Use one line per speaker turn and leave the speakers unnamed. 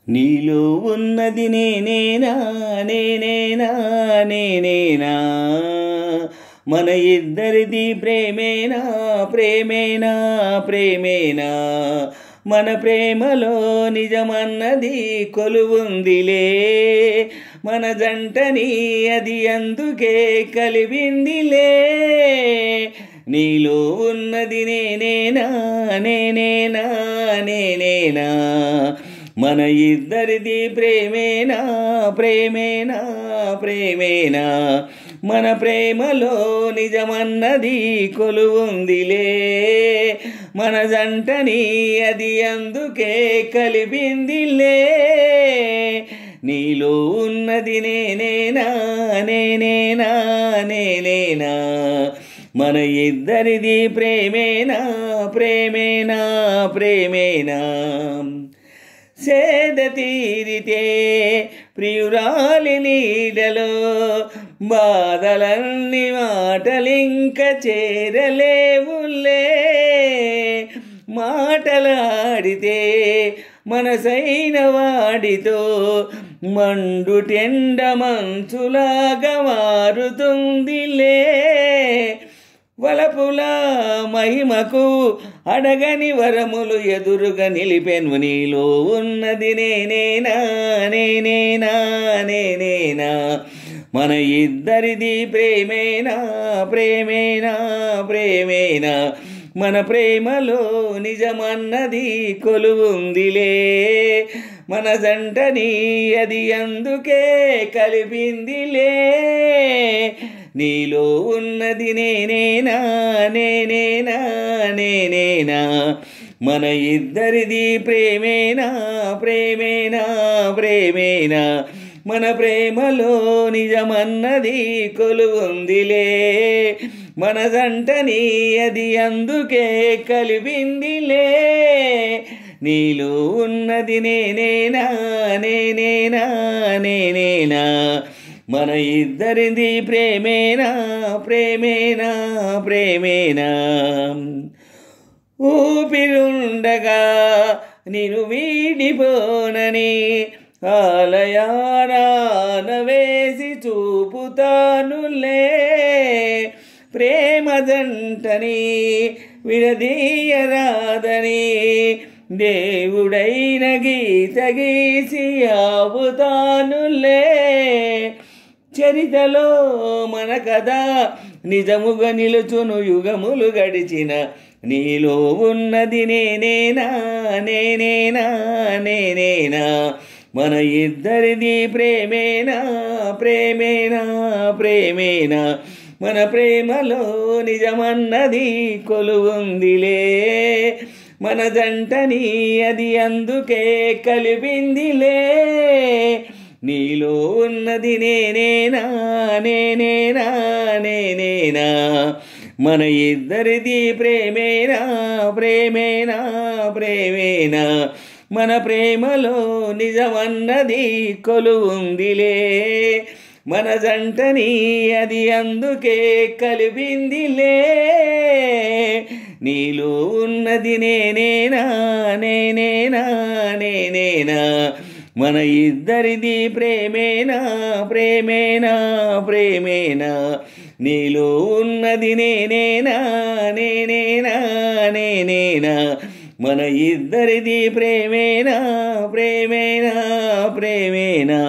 నీలో ఉన్నది నేనేనా నేనేనా నేనేనా మన ఇద్దరిది ప్రేమేనా ప్రేమేనా ప్రేమేనా మన ప్రేమలో నిజమన్నది కొలువుందిలే మన జంటని అది అందుకే కలిపిందిలే నీలో ఉన్నది నేనేనా నేనేనా నేనేనా మన ఇద్దరిది ప్రేమేనా ప్రేమేనా ప్రేమేనా మన ప్రేమలో నిజమన్నది కొలువుందిలే మన జంటని అది అందుకే కలిపిందిలే నీలో ఉన్నది నేనేనా నేనేనా నేనేనా మన ఇద్దరిది ప్రేమేనా ప్రేమేనా ప్రేమేనా సేద తీరితే ప్రియురాలి నీడలో బాధలన్నీ మాటలింక చేరలేవులే మాటలాడితే మనసైన వాడితో మండుటెండ మంచులాగా మారుతుందిలే వలపుల మహిమకు అడగని వరములు ఎదురుగా నిలిపెను నీలో ఉన్నది నేనేనా నేనేనా నేనేనా మన ఇద్దరిది ప్రేమేనా ప్రేమేనా ప్రేమేనా మన ప్రేమలో నిజమన్నది కొలువుందిలే మన జంటని అది అందుకే కలిపిందిలే నీలో ఉన్నది నేనేనా నేనేనా నేనేనా మన ఇద్దరిది ప్రేమేనా ప్రేమేనా ప్రేమేనా మన ప్రేమలో నిజమన్నది కొలువుందిలే మన జంటని అది అందుకే కలిపిందిలే నీలో ఉన్నది నేనేనా నేనేనా నేనేనా మన ఇద్దరిది ప్రేమేనా ప్రేమేనా ప్రేమేనా ఊపిరుండగా నిన్ను వీడిపోనని ఆలయాన వేసి చూపుతానులే ప్రేమ జంటని విడదీయరాదని దేవుడైన గీత గీసి ఆపుతానులే చరితలో మన కథ నిజముగా నిలుచును యుగములు గడిచిన నీలో ఉన్నది నేనేనా నేనేనా నేనేనా మన ఇద్దరిది ప్రేమేనా ప్రేమేనా ప్రేమేనా మన ప్రేమలో నిజమన్నది కొలువుందిలే మన జంటని అది అందుకే కలిపిందిలే నీలో ఉన్నది నేనేనా నేనేనా నేనేనా మన ఇద్దరిది ప్రేమేనా ప్రేమేనా ప్రేమేనా మన ప్రేమలో నిజమన్నది కొలువుందిలే మన జంటని అది అందుకే కలిపిందిలే నీలో ఉన్నది నేనేనా నేనేనా నేనేనా మన ఇద్దరిది ప్రేమేనా ప్రేమేనా ప్రేమేనా నీలో ఉన్నది నేనేనా నేనేనా నేనేనా మన ఇద్దరిది ప్రేమేనా ప్రేమేనా ప్రేమేనా